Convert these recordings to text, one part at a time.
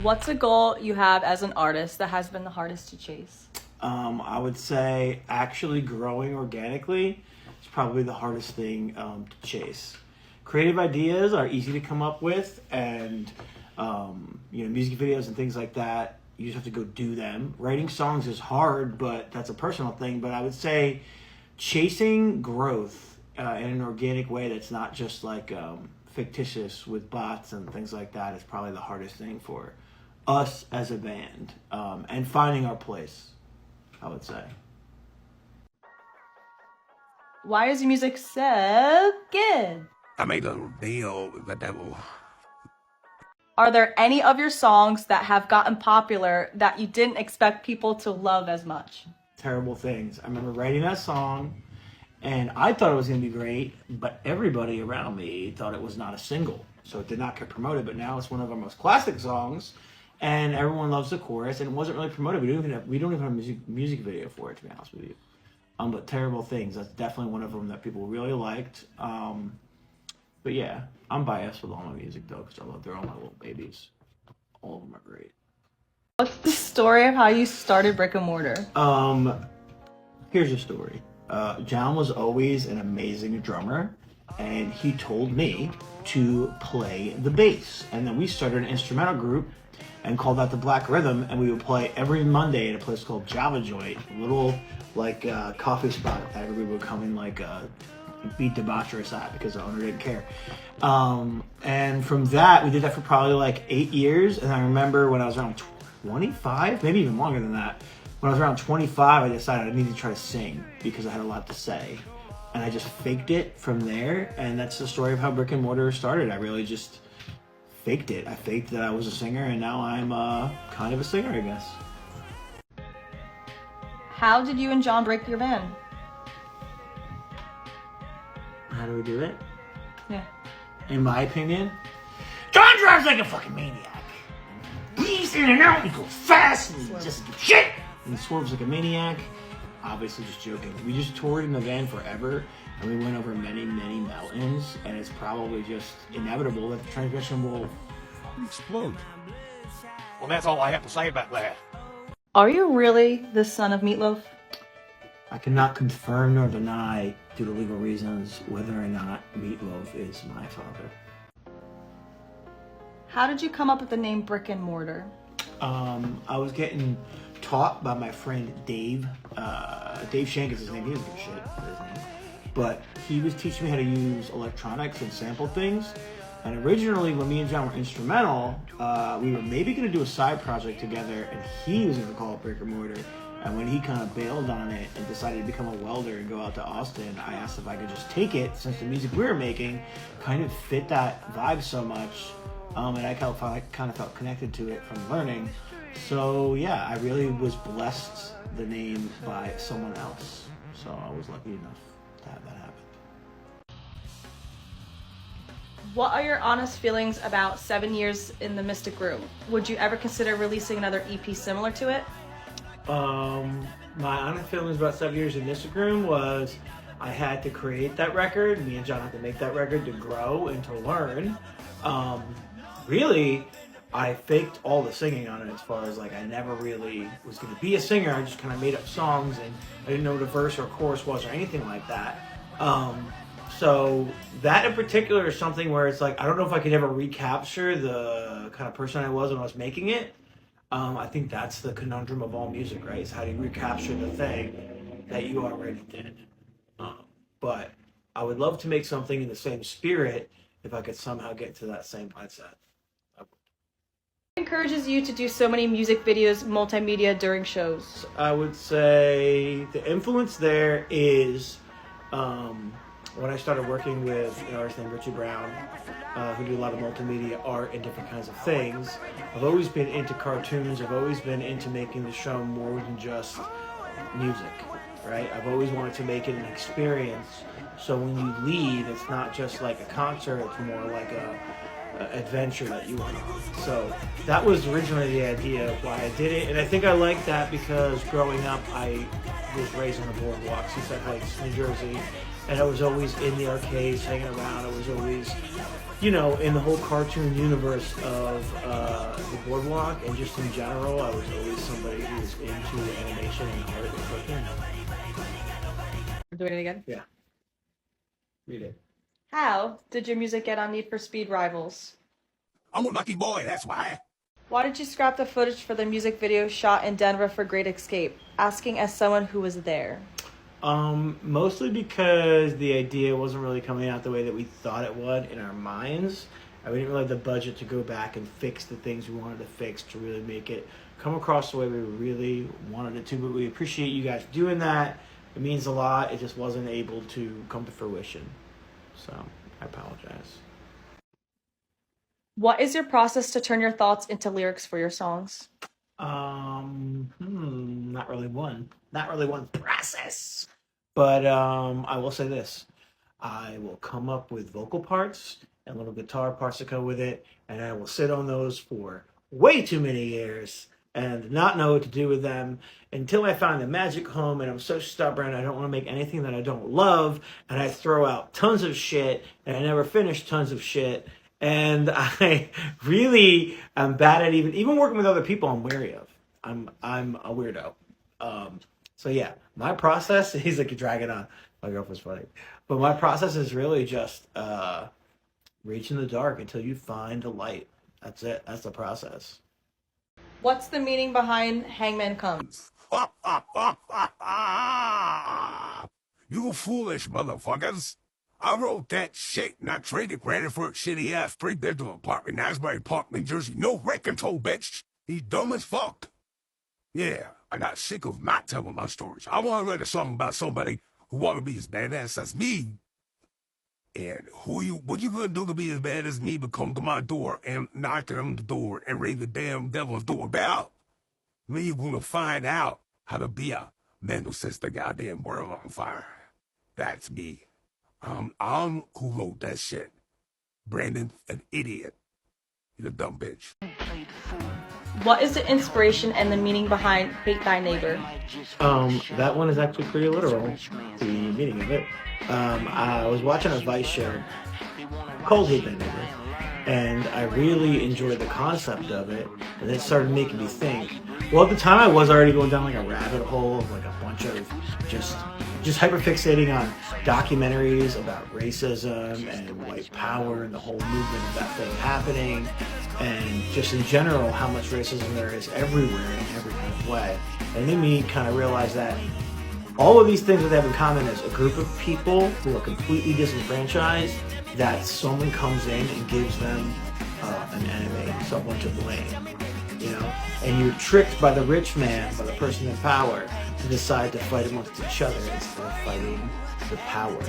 What's a goal you have as an artist that has been the hardest to chase? I would say actually growing organically is probably the hardest thing to chase. Creative ideas are easy to come up with, and music videos and things like that, you just have to go do them. Writing songs is hard, but that's a personal thing. But I would say chasing growth in an organic way that's not just like fictitious with bots and things like that is probably the hardest thing for us as a band, and finding our place, I would say. Why is your music so good? I made a little deal with the devil. Are there any of your songs that have gotten popular that you didn't expect people to love as much? Terrible Things. I remember writing that song, and I thought it was going to be great, but everybody around me thought it was not a single, so it did not get promoted. But now it's one of our most classic songs, and everyone loves the chorus, and it wasn't really promoted. We don't even have a music video for it, to be honest with you. But Terrible Things, that's definitely one of them that people really liked. But yeah, I'm biased with all my music though, because they're all my little babies. All of them are great. What's the story of how you started Brick and Mortar? Here's the story. John was always an amazing drummer, and he told me to play the bass. And then we started an instrumental group and called that the Black Rhythm, and we would play every Monday at a place called Java Joint, a little coffee spot that everybody would come in be debaucherous at because the owner didn't care. And from that, we did that for probably 8 years. And I remember when I was around 25, maybe even longer than that, when I was around 25, I decided I needed to try to sing because I had a lot to say. And I just faked it from there. And that's the story of how Brick and Mortar started. I really just faked it. I faked that I was a singer, and now I'm kind of a singer, I guess. How did you and John break your band? How do we do it? Yeah. In my opinion, John drives like a fucking maniac. He's in and out, he goes fast, and he just gives shit. And he swerves like a maniac. Obviously just joking. We just toured in the van forever, and we went over many, many mountains, and it's probably just inevitable that the transmission will Explode. Well, that's all I have to say about that. Are you really the son of Meatloaf? I cannot confirm nor deny, due to legal reasons, whether or not Meatloaf is my father. How did you come up with the name Brick and Mortar? I was getting taught by my friend Dave. Dave Shank is his name. He doesn't give a shit for his name. But he was teaching me how to use electronics and sample things. And originally, when me and John were instrumental, we were maybe going to do a side project together, and he was going to call it Brick and Mortar. And when he kind of bailed on it and decided to become a welder and go out to Austin, I asked if I could just take it, since the music we were making kind of fit that vibe so much, and I kind of felt connected to it from learning. So yeah, I really was blessed the name by someone else. So I was lucky enough to have that happen. What are your honest feelings about 7 years in the Mystic Room? Would you ever consider releasing another EP similar to it? My honest feelings about 7 years in Mystic Room was I had to create that record. Me and John had to make that record to grow and to learn. Really, I faked all the singing on it, as far as I never really was going to be a singer. I just kind of made up songs, and I didn't know what a verse or a chorus was or anything like that. So that in particular is something where it's I don't know if I could ever recapture the kind of person I was when I was making it. I think that's the conundrum of all music, right? Is how do you recapture the thing that you already did? But I would love to make something in the same spirit if I could somehow get to that same mindset. What encourages you to do so many music videos, multimedia during shows? I would say the influence there is when I started working with an artist named Richie Brown, who did a lot of multimedia art and different kinds of things. I've always been into cartoons. I've always been into making the show more than just music, right? I've always wanted to make it an experience. So when you leave, it's not just like a concert, it's more like a adventure that you went on. So that was originally the idea of why I did it. And I think I like that because growing up, I was raised on the boardwalk, Seaside Heights, New Jersey. and I was always in the arcades, hanging around. I was always, you know, in the whole cartoon universe of the boardwalk, and just in general, I was always somebody who was into animation and art and cooking. We're doing it again. Yeah, read it. How did your music get on Need for Speed Rivals? I'm a lucky boy, that's why. Why did you scrap the footage for the music video shot in Denver for Great Escape? Asking as someone who was there. Mostly because the idea wasn't really coming out the way that we thought it would in our minds. And we didn't really have the budget to go back and fix the things we wanted to fix to really make it come across the way we really wanted it to. But we appreciate you guys doing that. It means a lot. It just wasn't able to come to fruition. So I apologize. What is your process to turn your thoughts into lyrics for your songs? Not really one process. But I will say this. I will come up with vocal parts and little guitar parts that go with it, and I will sit on those for way too many years and not know what to do with them until I find the magic home. And I'm so stubborn, I don't want to make anything that I don't love, and I throw out tons of shit, and I never finish tons of shit. And I really am bad at even working with other people. I'm wary of. I'm a weirdo. So yeah, my process. He's like, you drag it on. My girlfriend's funny, but my process is really just reach in the dark until you find the light. That's it. That's the process. What's the meaning behind Hangman Comes? You foolish motherfuckers. I wrote that shit and I traded credit for a shitty ass 3-bedroom apartment in Asbury Park, New Jersey. No rent control, bitch. He's dumb as fuck. Yeah, I got sick of not telling my stories. I want to write a song about somebody who want to be as badass as me. And what you gonna do to be as bad as me but come to my door and knock on the door and ring the damn devil's doorbell? Then you're gonna find out how to be a man who sets the goddamn world on fire. That's me. I'm who wrote that shit. Brandon, an idiot. You're a dumb bitch. What is the inspiration and the meaning behind Hate Thy Neighbor? That one is actually pretty literal. The meaning of it. I was watching a Vice show called Hate Thy Neighbor, and I really enjoyed the concept of it, and it started making me think. Well, at the time, I was already going down like a rabbit hole of like a bunch of just hyperfixating on documentaries about racism and white power and the whole movement of that thing happening, and just in general how much racism there is everywhere in every kind of way. And it made me kind of realize that all of these things that they have in common is a group of people who are completely disenfranchised, that someone comes in and gives them an enemy, someone to blame, you know? And you're tricked by the rich man, by the person in power, to decide to fight amongst each other instead of fighting the power,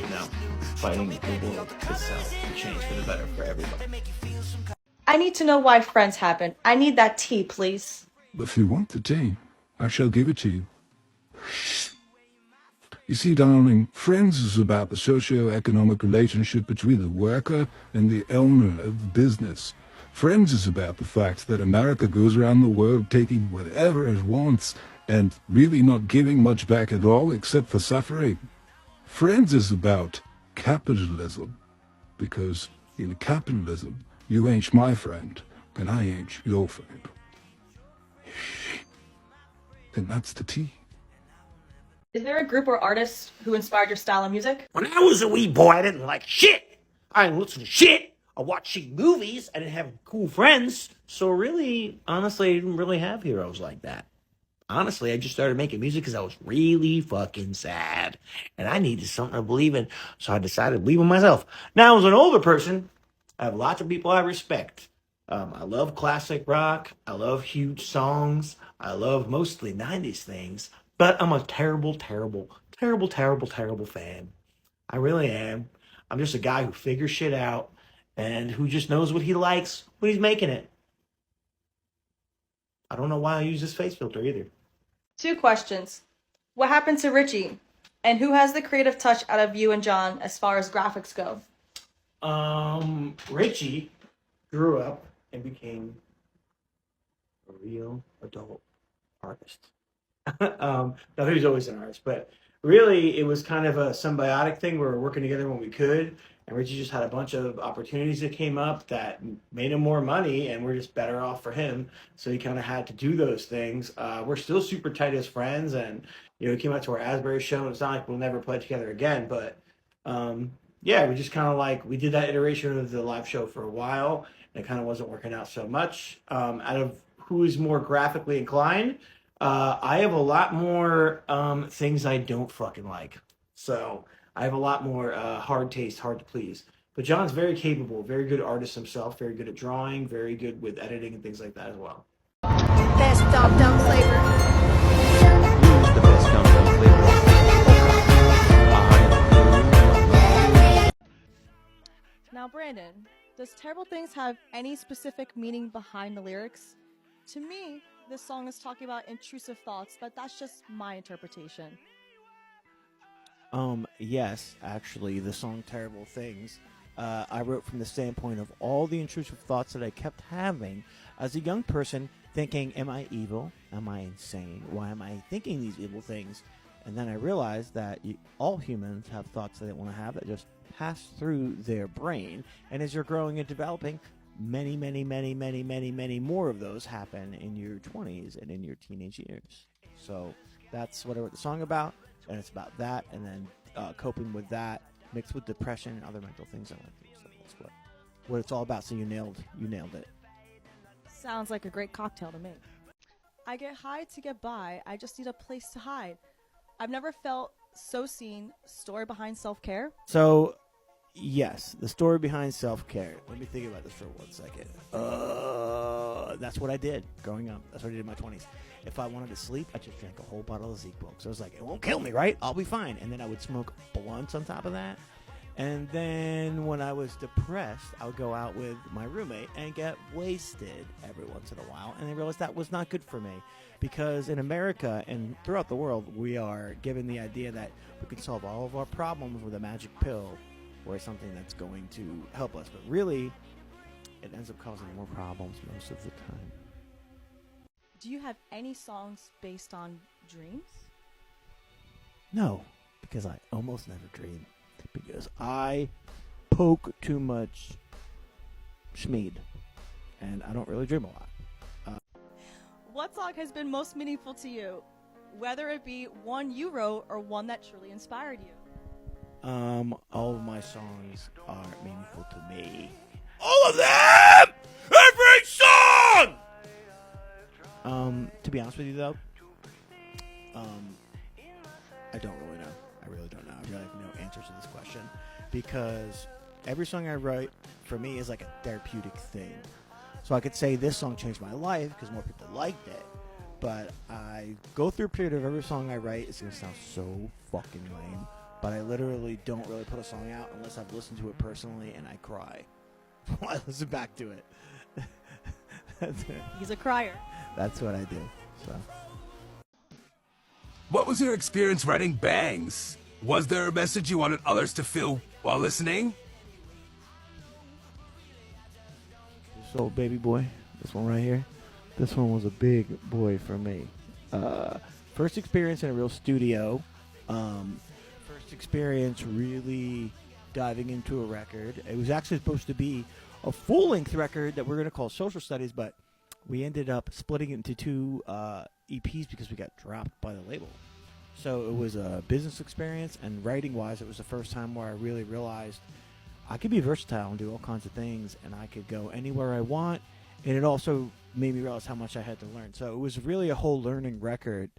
you know? Fighting the world itself to change for the better for everybody. I need to know why Friends happened. I need that tea, please. If you want the tea, I shall give it to you. You see, darling, Friends is about the socio-economic relationship between the worker and the owner of the business. Friends is about the fact that America goes around the world taking whatever it wants and really not giving much back at all except for suffering. Friends is about capitalism, because in capitalism, you ain't my friend, and I ain't your friend. And that's the tea. Is there a group or artist who inspired your style of music? When I was a wee boy, I didn't like shit. I didn't listen to shit. I watched cheap movies. I didn't have cool friends. So really, honestly, I didn't really have heroes like that. Honestly, I just started making music because I was really fucking sad. And I needed something to believe in. So I decided to believe in myself. Now, as an older person, I have lots of people I respect. I love classic rock. I love huge songs. I love mostly 90s things. But I'm a terrible fan. I really am. I'm just a guy who figures shit out and who just knows what he likes when he's making it. I don't know why I use this face filter either. 2 questions. What happened to Richie? And who has the creative touch out of you and John as far as graphics go? Richie grew up and became a real adult artist. No, he was always an artist, but really it was kind of a symbiotic thing where we were working together when we could. And Richie just had a bunch of opportunities that came up that made him more money, and we're just better off for him. So he kind of had to do those things. We're still super tight as friends, and he came out to our Asbury show. And it's not like we'll never play together again, but yeah, we just kind of like we did that iteration of the live show for a while, and it kind of wasn't working out so much. Out of who is more graphically inclined, I have a lot more things I don't fucking like. So I have a lot more hard taste, hard to please. But John's very capable, very good artist himself, very good at drawing, very good with editing and things like that as well. Best Dum Dum flavor. Use the best Dum Dum flavor. Now, Brandon, does Terrible Things have any specific meaning behind the lyrics? To me, this song is talking about intrusive thoughts, but that's just my interpretation. Yes, actually, the song Terrible Things, I wrote from the standpoint of all the intrusive thoughts that I kept having as a young person, thinking, am I evil? Am I insane? Why am I thinking these evil things? And then I realized that all humans have thoughts that they want to have that just pass through their brain. And as you're growing and developing, many, many, many, many, many, many more of those happen in your 20s and in your teenage years. So that's what I wrote the song about. And it's about that, and then coping with that, mixed with depression and other mental things I went through. So that's what it's all about. So you nailed it. Sounds like a great cocktail to me. I get high to get by. I just need a place to hide. I've never felt so seen. Story behind self-care. So, yes, the story behind self-care. Let me think about this for 1 second. That's what I did growing up. That's what I did in my 20s. If I wanted to sleep, I just drank a whole bottle of Zeke Book. So I was like, it won't kill me, right? I'll be fine. And then I would smoke blunts on top of that. And then when I was depressed, I would go out with my roommate and get wasted every once in a while. And I realized that was not good for me. Because in America and throughout the world, we are given the idea that we can solve all of our problems with a magic pill or something that's going to help us. But really, it ends up causing more problems most of the time. Do you have any songs based on dreams? No, because I almost never dream. Because I poke too much schmeed, and I don't really dream a lot. What song has been most meaningful to you? Whether it be one you wrote or one that truly inspired you. All of my songs are meaningful to me. All of them! Every song! To be honest with you, though, I don't really know. I really don't know. I really have no answers to this question because every song I write for me is like a therapeutic thing. So I could say this song changed my life because more people liked it, but I go through a period of every song I write. It's gonna sound so fucking lame, but I literally don't really put a song out unless I've listened to it personally and I cry while I listen back to it. He's a crier. That's what I do. So. What was your experience writing Bangs? Was there a message you wanted others to feel while listening? So, baby boy, this one right here, this one was a big boy for me. First experience in a real studio. First experience really diving into a record. It was actually supposed to be a full-length record that we're going to call Social Studies, but we ended up splitting it into two EPs because we got dropped by the label. So it was a business experience, and writing-wise, it was the first time where I really realized I could be versatile and do all kinds of things, and I could go anywhere I want, and it also made me realize how much I had to learn. So it was really a whole learning record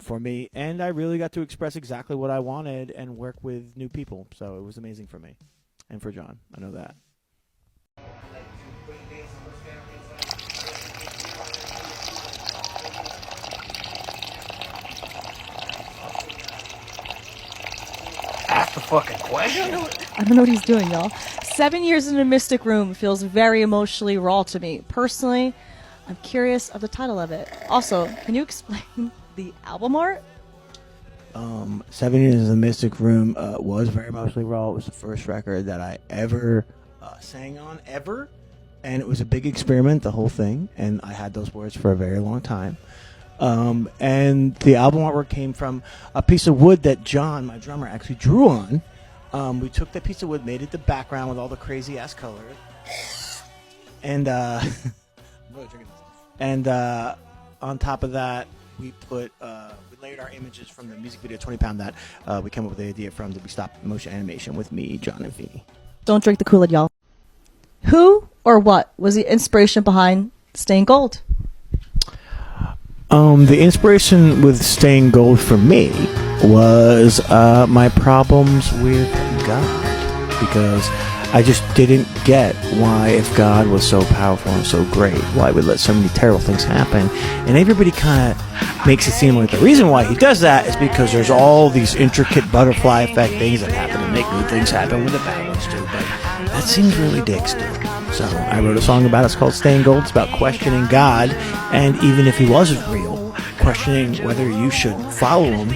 for me, and I really got to express exactly what I wanted and work with new people. So it was amazing for me and for John. I know that. Ask the fucking question. I don't know what he's doing, y'all. 7 years in a Mystic Room feels very emotionally raw to me. Personally, I'm curious of the title of it. Also, can you explain the album art? 7 Years in the Mystic Room was very emotionally raw. It was the first record that I ever sang on, ever. And it was a big experiment, the whole thing. And I had those words for a very long time. And the album artwork came from a piece of wood that John, my drummer, actually drew on. We took that piece of wood, made it the background with all the crazy ass colors, and I'm really drinking this. And on top of that, we layered our images from the music video 20 Pound that we came up with the idea from to be stop motion animation with me, John, and Feeney. Don't drink the Kool-Aid, y'all. Who or what was the inspiration behind Staying Gold? The inspiration with Staying Gold for me was my problems with God, because I just didn't get why, if God was so powerful and so great, why would let so many terrible things happen. And everybody kind of makes it seem like the reason why he does that is because there's all these intricate butterfly effect things that happen to make good things happen when the bad ones do. But that seems really dick still. So I wrote a song about it. It's called Staying Gold. It's about questioning God, and even if he wasn't real, questioning whether you should follow him,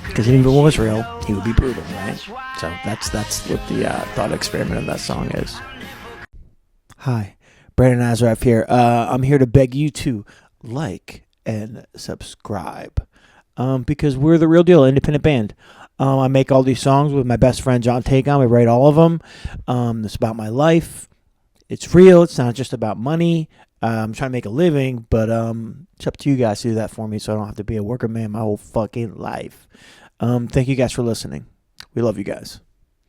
because even if it was real, he would be brutal, right? So that's what the thought experiment of that song is. Hi, Brandon Azaraf here. I'm here to beg you to like and subscribe, because we're the real deal, independent band. I make all these songs with my best friend John Tagon. We write all of them. It's about my life. It's real. It's not just about money. I'm trying to make a living, but it's up to you guys to do that for me, so I don't have to be a worker man my whole fucking life. Thank you guys for listening. We love you guys.